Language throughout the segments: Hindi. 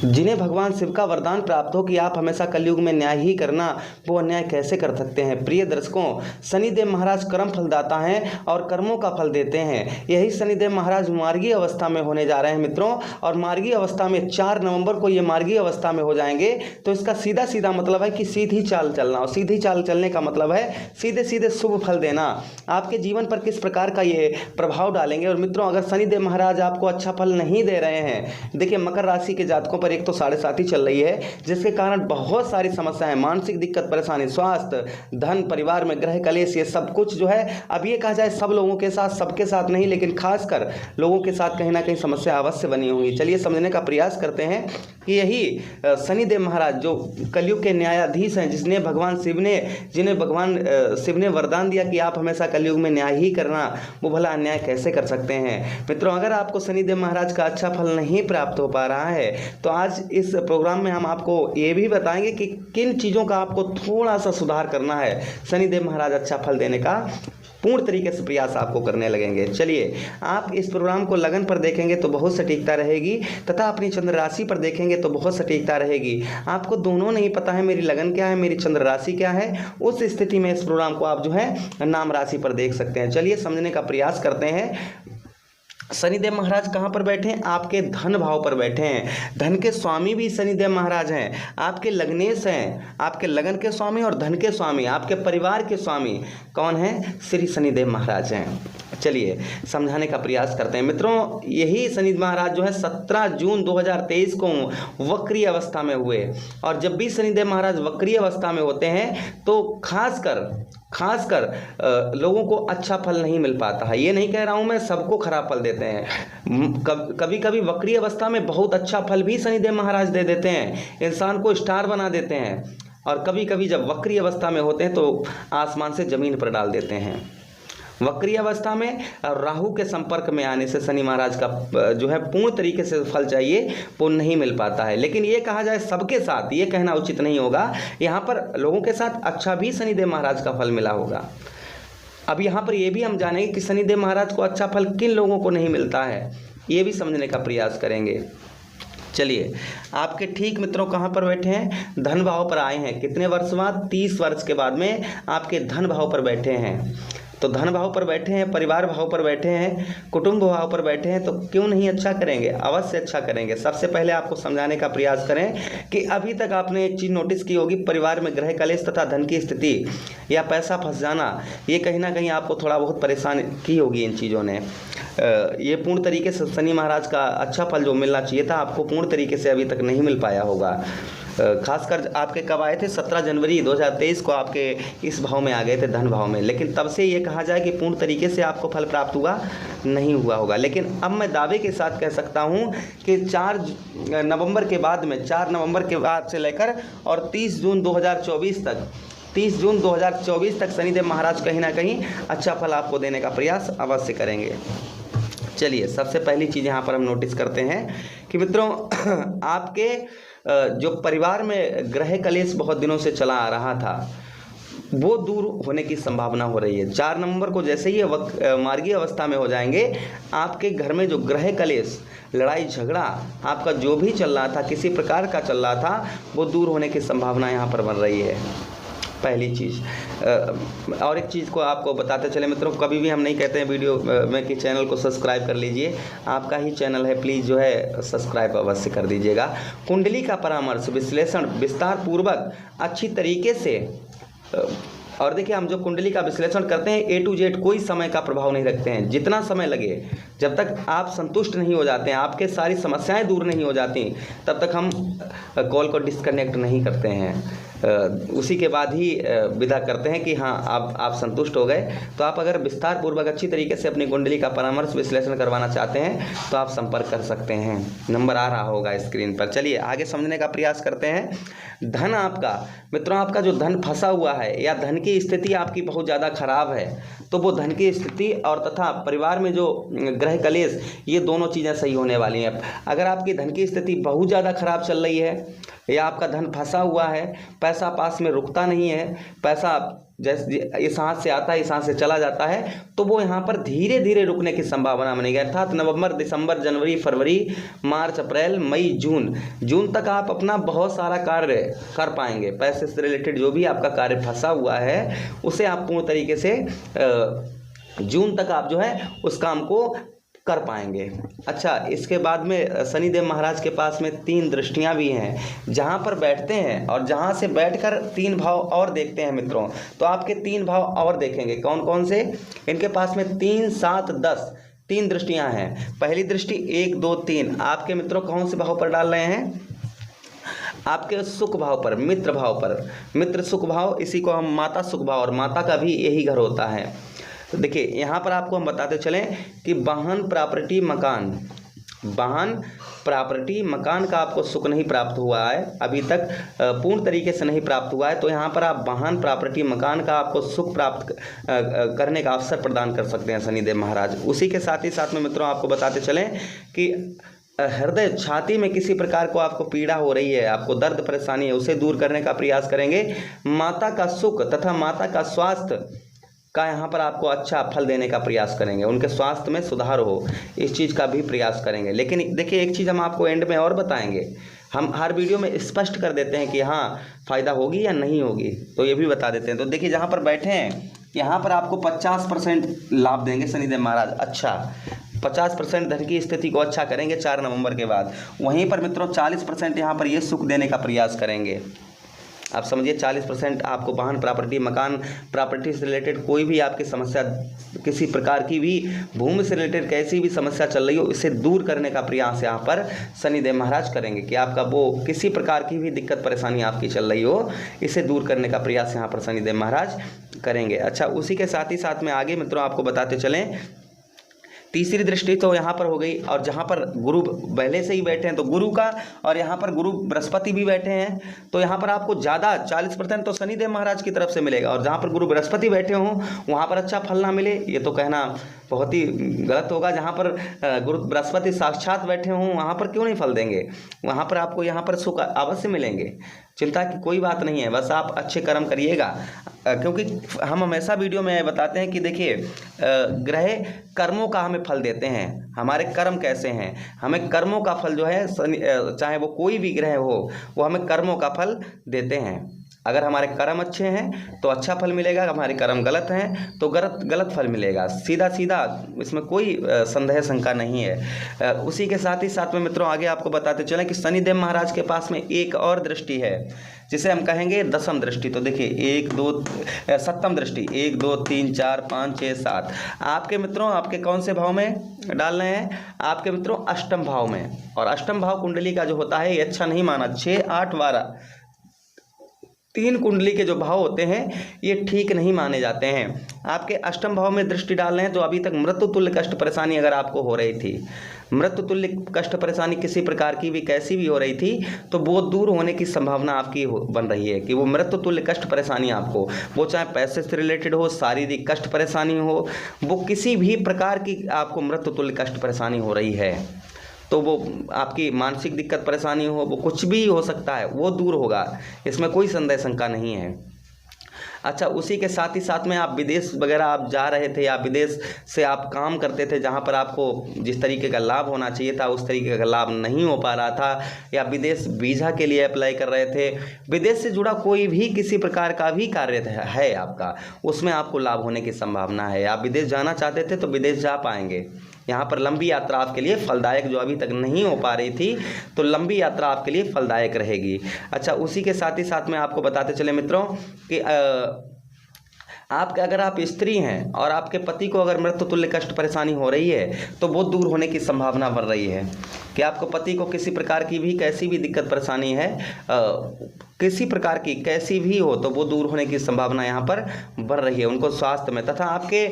जिन्हें भगवान शिव का वरदान प्राप्त हो कि आप हमेशा कलयुग में न्याय ही करना, वो अन्याय कैसे कर सकते हैं। प्रिय दर्शकों, शनिदेव महाराज कर्म फलदाता हैं और कर्मों का फल देते हैं। यही शनिदेव महाराज मार्गीय अवस्था में होने जा रहे हैं मित्रों, और मार्गीय अवस्था में 4 नवंबर को ये मार्गीय अवस्था में हो जाएंगे। तो इसका सीधा सीधा मतलब है कि सीधी चाल चलना, और सीधी चाल चलने का मतलब है सीधे सीधे शुभ फल देना। आपके जीवन पर किस प्रकार का ये प्रभाव डालेंगे। और मित्रों, अगर शनिदेव महाराज आपको अच्छा फल नहीं दे रहे हैं, देखिए मकर राशि के जातकों पर एक तो 7.5 ही चल रही है, जिसके कारण बहुत सारी समस्याएं, मानसिक दिक्कत, परेशानी, स्वास्थ्य, धन, परिवार में ग्रह कलेश, ये सब कुछ जो है, अब ये कहा जाए सब लोगों के साथ, सबके साथ नहीं, लेकिन खासकर लोगों के साथ कहीं ना कहीं समस्या अवश्य बनी होंगी। चलिए समझने का प्रयास करते हैं कि यही शनिदेव महाराज जो कलयुग के न्यायाधीश हैं, जिन्हें भगवान शिव ने वरदान दिया कि आप हमेशा कलयुग में न्याय ही करना, वो भला अन्याय कैसे कर सकते हैं। मित्रों, अगर आपको शनिदेव महाराज का अच्छा फल नहीं प्राप्त हो पा रहा है, तो आज इस प्रोग्राम में हम आपको ये भी बताएंगे कि किन चीज़ों का आपको थोड़ा सा सुधार करना है, शनिदेव महाराज अच्छा फल देने का पूर्ण तरीके से प्रयास आपको करने लगेंगे। चलिए, आप इस प्रोग्राम को लगन पर देखेंगे तो बहुत सटीकता रहेगी, तथा अपनी चंद्र राशि पर देखेंगे तो बहुत सटीकता रहेगी। आपको दोनों नहीं पता है मेरी लगन क्या है, मेरी चंद्र राशि क्या है, उस स्थिति में इस प्रोग्राम को आप जो है नाम राशि पर देख सकते हैं। चलिए समझने का प्रयास करते हैं। शनिदेव महाराज कहाँ पर बैठे हैं? आपके धन भाव पर बैठे हैं। धन के स्वामी भी शनिदेव महाराज हैं, आपके लग्नेश हैं, आपके लगन के स्वामी और धन के स्वामी, आपके परिवार के स्वामी कौन हैं? श्री शनिदेव महाराज हैं। चलिए समझाने का प्रयास करते हैं। मित्रों, यही शनिदेव महाराज जो है 17 जून 2023 को वक्रीय अवस्था में हुए, और जब भी शनिदेव महाराज वक्रीय अवस्था में होते हैं तो खासकर लोगों को अच्छा फल नहीं मिल पाता है। ये नहीं कह रहा हूं मैं सबको खराब फल देते हैं, कभी कभी वक्रीय अवस्था में बहुत अच्छा फल भी शनिदेव महाराज दे देते हैं, इंसान को स्टार बना देते हैं, और कभी कभी जब वक्रीय अवस्था में होते हैं तो आसमान से जमीन पर डाल देते हैं। वक्रीय अवस्था में राहु के संपर्क में आने से शनि महाराज का जो है पूर्ण तरीके से फल चाहिए वो नहीं मिल पाता है। लेकिन ये कहा जाए सबके साथ, ये कहना उचित नहीं होगा, यहाँ पर लोगों के साथ अच्छा भी शनिदेव महाराज का फल मिला होगा। अब यहाँ पर ये भी हम जानेंगे कि शनिदेव महाराज को अच्छा फल किन लोगों को नहीं मिलता है, ये भी समझने का प्रयास करेंगे। चलिए, आपके ठीक मित्रों कहाँ पर बैठे हैं? धन भाव पर आए हैं। कितने वर्ष बाद? 30 वर्ष के बाद में आपके धन भाव पर बैठे हैं। तो धन भाव पर बैठे हैं, परिवार भाव पर बैठे हैं, कुटुंब भाव पर बैठे हैं, तो क्यों नहीं अच्छा करेंगे? अवश्य अच्छा करेंगे। सबसे पहले आपको समझाने का प्रयास करें कि अभी तक आपने एक चीज़ नोटिस की होगी, परिवार में ग्रह कलेश तथा धन की स्थिति या पैसा फंस जाना, ये कहीं ना कहीं आपको थोड़ा बहुत परेशान की होगी इन चीज़ों ने। ये पूर्ण तरीके से शनि महाराज का अच्छा फल जो मिलना चाहिए था आपको पूर्ण तरीके से अभी तक नहीं मिल पाया होगा। खासकर आपके कब आए थे? 17 जनवरी 2023 को आपके इस भाव में आ गए थे, धन भाव में। लेकिन तब से ये कहा जाए कि पूर्ण तरीके से आपको फल प्राप्त हुआ नहीं हुआ होगा। लेकिन अब मैं दावे के साथ कह सकता हूँ कि 4 नवंबर के बाद में, 4 नवंबर के बाद से लेकर और 30 जून 2024 तक शनिदेव महाराज कहीं ना कहीं अच्छा फल आपको देने का प्रयास अवश्य करेंगे। चलिए, सबसे पहली चीज़ यहाँ पर हम नोटिस करते हैं कि मित्रों, आपके जो परिवार में ग्रह कलेश बहुत दिनों से चला आ रहा था, वो दूर होने की संभावना हो रही है। 4 नवंबर को जैसे ही मार्गीय अवस्था में हो जाएंगे, आपके घर में जो ग्रह कलेश, लड़ाई झगड़ा आपका जो भी चल रहा था, किसी प्रकार का चल रहा था, वो दूर होने की संभावना यहाँ पर बन रही है। पहली चीज़। और एक चीज़ को आपको बताते चले मित्रों, कभी भी हम नहीं कहते हैं वीडियो में कि चैनल को सब्सक्राइब कर लीजिए, आपका ही चैनल है, प्लीज़ जो है सब्सक्राइब अवश्य कर दीजिएगा। कुंडली का परामर्श, विश्लेषण विस्तार पूर्वक अच्छी तरीके से, और देखिए हम जो कुंडली का विश्लेषण करते हैं A to Z कोई समय का प्रभाव नहीं रखते हैं। जितना समय लगे, जब तक आप संतुष्ट नहीं हो जाते हैं, आपके सारी समस्याएं दूर नहीं हो जाती, तब तक हम कॉल को डिस्कनेक्ट नहीं करते हैं। उसी के बाद ही विदा करते हैं कि हाँ आप संतुष्ट हो गए। तो आप अगर विस्तार पूर्वक अच्छी तरीके से अपनी कुंडली का परामर्श विश्लेषण करवाना चाहते हैं तो आप संपर्क कर सकते हैं, नंबर आ रहा होगा स्क्रीन पर। चलिए आगे समझने का प्रयास करते हैं। धन आपका, मित्रों, आपका जो धन फंसा हुआ है या धन की स्थिति आपकी बहुत ज़्यादा खराब है, तो वो धन की स्थिति और तथा परिवार में जो ग्रह कलेश, ये दोनों चीज़ें सही होने वाली हैं। अगर आपकी धन की स्थिति बहुत ज़्यादा खराब चल रही है या आपका धन फंसा हुआ है, पैसा पास में रुकता नहीं है, पैसा जैसे इस हाथ से आता है इस हाथ से चला जाता है, तो वो यहाँ पर धीरे धीरे रुकने की संभावना बनेगी। अर्थात नवंबर, दिसंबर, जनवरी, फरवरी, मार्च, अप्रैल, मई, जून तक आप अपना बहुत सारा कार्य कर पाएंगे। पैसे से रिलेटेड जो भी आपका कार्य फंसा हुआ है उसे आप पूर्ण तरीके से जून तक आप जो है उस काम को कर पाएंगे। अच्छा, इसके बाद में शनिदेव महाराज के पास में 3 दृष्टियां भी हैं, जहां पर बैठते हैं और जहां से बैठकर 3 भाव और देखते हैं मित्रों, तो आपके 3 भाव और देखेंगे। कौन कौन से? इनके पास में 3, 7, 10 3 दृष्टियां हैं। पहली दृष्टि 1, 2, 3 आपके मित्रों कौन से भाव पर डाल रहे हैं? आपके सुख भाव पर, मित्र भाव पर। मित्र सुख भाव, इसी को हम माता सुख भाव, और माता का भी यही घर होता है। तो देखिए यहाँ पर आपको हम बताते चलें कि वाहन, प्रॉपर्टी, मकान, वाहन, प्रॉपर्टी, मकान का आपको सुख नहीं प्राप्त हुआ है अभी तक, पूर्ण तरीके से नहीं प्राप्त हुआ है, तो यहाँ पर आप वाहन, प्रॉपर्टी, मकान का आपको सुख प्राप्त करने का अवसर प्रदान कर सकते हैं शनिदेव महाराज। उसी के साथ ही साथ में मित्रों आपको बताते चलें कि हृदय, छाती में किसी प्रकार को आपको पीड़ा हो रही है, आपको दर्द परेशानी है, उसे दूर करने का प्रयास करेंगे। माता का सुख तथा माता का स्वास्थ्य का यहाँ पर आपको अच्छा फल देने का प्रयास करेंगे, उनके स्वास्थ्य में सुधार हो, इस चीज़ का भी प्रयास करेंगे। लेकिन देखिए एक चीज़ हम आपको एंड में और बताएंगे, हम हर वीडियो में स्पष्ट कर देते हैं कि हाँ फ़ायदा होगी या नहीं होगी, तो ये भी बता देते हैं। तो देखिए जहाँ पर बैठे हैं यहाँ पर आपको 50% लाभ देंगे शनिदेव महाराज। अच्छा, 50% धन की स्थिति को अच्छा करेंगे 4 नवंबर के बाद। वहीं पर मित्रों 40% यहाँ पर ये सुख देने का प्रयास करेंगे। आप समझिए 40% आपको वाहन, प्रॉपर्टी, मकान, प्रॉपर्टी से रिलेटेड कोई भी आपकी समस्या, किसी प्रकार की भी भूमि से रिलेटेड कैसी भी समस्या चल रही हो, इसे दूर करने का प्रयास यहाँ पर शनिदेव महाराज करेंगे कि आपका वो किसी प्रकार की भी दिक्कत परेशानी आपकी चल रही हो, इसे दूर करने का प्रयास यहाँ पर शनिदेव महाराज करेंगे। अच्छा, उसी के साथ ही साथ में आगे मित्रों आपको बताते चलें, तीसरी दृष्टि तो यहाँ पर हो गई, और जहाँ पर गुरु पहले से ही बैठे हैं तो गुरु का, और यहाँ पर गुरु बृहस्पति भी बैठे हैं, तो यहाँ पर आपको ज़्यादा 40% तो शनिदेव महाराज की तरफ से मिलेगा, और जहाँ पर गुरु बृहस्पति बैठे हों वहाँ पर अच्छा फल ना मिले ये तो कहना बहुत ही गलत होगा। जहाँ पर गुरु बृहस्पति साक्षात बैठे हों वहाँ पर क्यों नहीं फल देंगे, वहाँ पर आपको यहाँ पर सुख अवश्य मिलेंगे, चिंता की कोई बात नहीं है। बस आप अच्छे कर्म करिएगा, क्योंकि हम हमेशा वीडियो में बताते हैं कि देखिए ग्रह कर्मों का हमें फल देते हैं, हमारे कर्म कैसे हैं, हमें कर्मों का फल जो है चाहे वो कोई भी ग्रह हो वो हमें कर्मों का फल देते हैं। अगर हमारे कर्म अच्छे हैं तो अच्छा फल मिलेगा, हमारे कर्म गलत हैं तो गलत फल मिलेगा, सीधा सीधा, इसमें कोई संदेह शंका नहीं है। उसी के साथ ही साथ में मित्रों आगे आपको बताते चलें कि शनिदेव महाराज के पास में एक और दृष्टि है जिसे हम कहेंगे 10वीं दृष्टि। तो देखिए 7वीं दृष्टि, 1, 2, 3, 4, 5, 6, 7 आपके मित्रों आपके कौन से भाव में डाल रहे हैं? आपके मित्रों 8वीं भाव में। और 8वीं भाव कुंडली का जो होता है ये अच्छा नहीं माना, 6, 8, 12 3 कुंडली के जो भाव होते हैं ये ठीक नहीं माने जाते हैं। आपके 8वीं भाव में दृष्टि डाल रहे हैं तो अभी तक मृत्यु तुल्य कष्ट परेशानी अगर आपको हो रही थी, मृत्यु तुल्य कष्ट परेशानी किसी प्रकार की भी कैसी भी हो रही थी, तो वो दूर होने की संभावना आपकी बन रही है कि वो मृत्यु तुल्य कष्ट परेशानी आपको, वो चाहे पैसे से रिलेटेड हो, शारीरिक कष्ट परेशानी हो, वो किसी भी प्रकार की आपको मृत्यु तुल्य कष्ट परेशानी हो रही है, तो वो आपकी मानसिक दिक्कत परेशानी हो, वो कुछ भी हो सकता है, वो दूर होगा, इसमें कोई संदेह शंका नहीं है। अच्छा, उसी के साथ ही साथ में आप विदेश वगैरह आप जा रहे थे या विदेश से आप काम करते थे जहां पर आपको जिस तरीके का लाभ होना चाहिए था उस तरीके का लाभ नहीं हो पा रहा था, या विदेश वीज़ा के लिए अप्लाई कर रहे थे, विदेश से जुड़ा कोई भी किसी प्रकार का भी कार्य है आपका, उसमें आपको लाभ होने की संभावना है। आप विदेश जाना चाहते थे तो विदेश जा पाएंगे। यहाँ पर लंबी यात्रा आपके लिए फलदायक जो अभी तक नहीं हो पा रही थी, तो लंबी यात्रा आपके लिए फलदायक रहेगी। अच्छा, उसी के साथ ही साथ में आपको बताते चले मित्रों कि आपके अगर आप स्त्री हैं और आपके पति को अगर मृत्यु तुल्य कष्ट परेशानी हो रही है तो वो दूर होने की संभावना बढ़ रही है कि आपको पति को किसी प्रकार की भी कैसी भी दिक्कत परेशानी है, किसी प्रकार की कैसी भी हो, तो वो दूर होने की संभावना यहाँ पर बढ़ रही है उनको स्वास्थ्य में, तथा आपके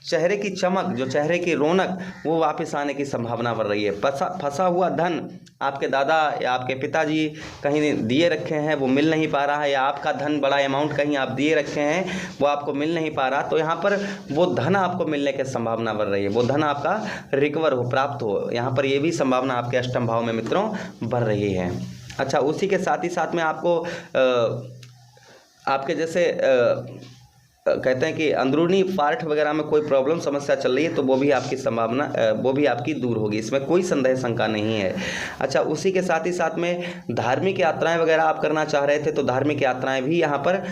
चेहरे की चमक, जो चेहरे की रौनक, वो वापस आने की संभावना बढ़ रही है। फंसा हुआ धन आपके दादा या आपके पिताजी कहीं दिए रखे हैं वो मिल नहीं पा रहा है, या आपका धन बड़ा अमाउंट कहीं आप दिए रखे हैं वो आपको मिल नहीं पा रहा, तो यहाँ पर वो धन आपको मिलने की संभावना बढ़ रही है, वो धन आपका रिकवर हो, प्राप्त हो, यहाँ पर ये भी संभावना आपके 8वीं भाव में मित्रों बढ़ रही है। अच्छा, उसी के साथ ही साथ में आपको आपके जैसे कहते हैं कि अंदरूनी पार्ट वगैरह में कोई प्रॉब्लम समस्या चल रही है तो वो भी आपकी संभावना वो भी आपकी दूर होगी, इसमें कोई संदेह शंका नहीं है। अच्छा, उसी के साथ ही साथ में धार्मिक यात्राएं वगैरह आप करना चाह रहे थे तो धार्मिक यात्राएं भी यहाँ पर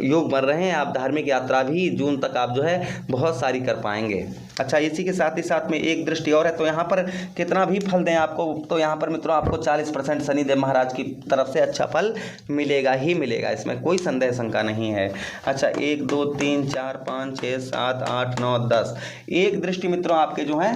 योग बन रहे हैं। आप धार्मिक यात्रा भी जून तक आप जो है बहुत सारी कर पाएंगे। अच्छा, इसी के साथ ही साथ में एक दृष्टि और है, तो यहाँ पर कितना भी फल दें आपको, तो यहाँ पर मित्रों आपको 40% शनिदेव महाराज की तरफ से अच्छा फल मिलेगा ही मिलेगा, इसमें कोई संदेह शंका नहीं है। अच्छा, 1 2 3 4 5 6 7 8 9 10 एक दृष्टि मित्रों आपके जो है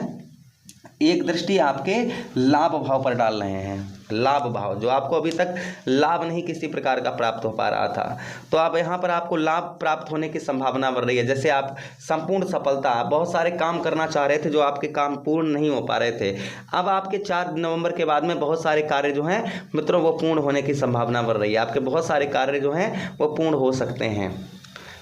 एक दृष्टि आपके लाभ भाव पर डाल रहे हैं। लाभ भाव जो आपको अभी तक लाभ नहीं किसी प्रकार का प्राप्त हो पा रहा था, तो अब यहाँ पर आपको लाभ प्राप्त होने की संभावना बढ़ रही है। जैसे आप संपूर्ण सफलता, बहुत सारे काम करना चाह रहे थे जो आपके काम पूर्ण नहीं हो पा रहे थे, अब आपके 4 नवंबर के बाद में बहुत सारे कार्य जो हैं मित्रों वो पूर्ण होने की संभावना बढ़ रही है। आपके बहुत सारे कार्य जो हैं वो पूर्ण हो सकते हैं,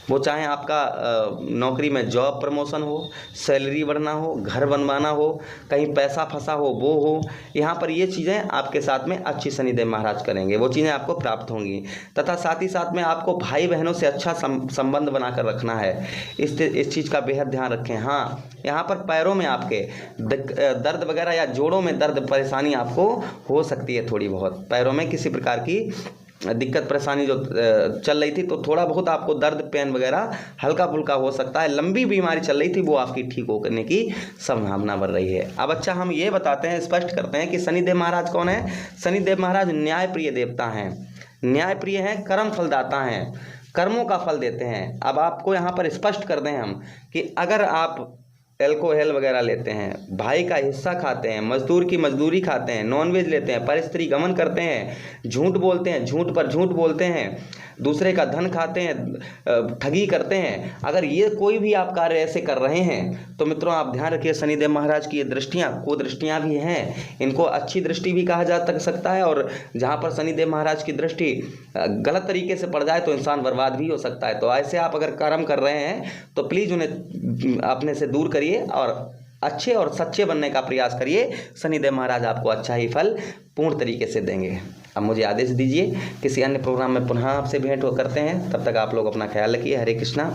वो चाहे आपका नौकरी में जॉब प्रमोशन हो, सैलरी बढ़ना हो, घर बनवाना हो, कहीं पैसा फंसा हो वो हो, यहाँ पर ये चीज़ें आपके साथ में अच्छी शनिदेव महाराज करेंगे, वो चीज़ें आपको प्राप्त होंगी। तथा साथ ही साथ में आपको भाई बहनों से अच्छा संबंध बनाकर रखना है, इस चीज़ का बेहद ध्यान रखें। हाँ, यहाँ पर पैरों में आपके दर्द वगैरह या जोड़ों में दर्द परेशानी आपको हो सकती है, थोड़ी बहुत पैरों में किसी प्रकार की दिक्कत परेशानी जो चल रही थी तो थोड़ा बहुत आपको दर्द पेन वगैरह हल्का फुल्का हो सकता है। लंबी बीमारी चल रही थी वो आपकी ठीक होने की संभावना बढ़ रही है। अब अच्छा, हम ये बताते हैं, स्पष्ट करते हैं कि शनिदेव महाराज कौन है। शनिदेव महाराज न्याय प्रिय देवता हैं, न्याय प्रिय हैं, कर्म फलदाता हैं, कर्मों का फल देते हैं। अब आपको यहाँ पर स्पष्ट कर दें हम कि अगर आप एल्कोहल वगैरह लेते हैं, भाई का हिस्सा खाते हैं, मजदूर की मजदूरी खाते हैं, नॉनवेज लेते हैं, परस्त्री गमन करते हैं, झूठ बोलते हैं, झूठ पर झूठ बोलते हैं, दूसरे का धन खाते हैं, ठगी करते हैं, अगर ये कोई भी आप कार्य ऐसे कर रहे हैं तो मित्रों आप ध्यान रखिए शनिदेव महाराज की ये दृष्टियाँ कुदृष्टियाँ भी हैं, इनको अच्छी दृष्टि भी कहा जा सकता है। और जहाँ पर शनिदेव महाराज की दृष्टि गलत तरीके से पड़ जाए तो इंसान बर्बाद भी हो सकता है। तो ऐसे आप अगर कर्म कर रहे हैं तो प्लीज़ उन्हें अपने से दूर करिए और अच्छे और सच्चे बनने का प्रयास करिए। शनिदेव महाराज आपको अच्छा ही फल पूर्ण तरीके से देंगे। अब मुझे आदेश दीजिए, किसी अन्य प्रोग्राम में पुनः आपसे भेंट करते हैं, तब तक आप लोग अपना ख्याल रखिए। हरे कृष्णा।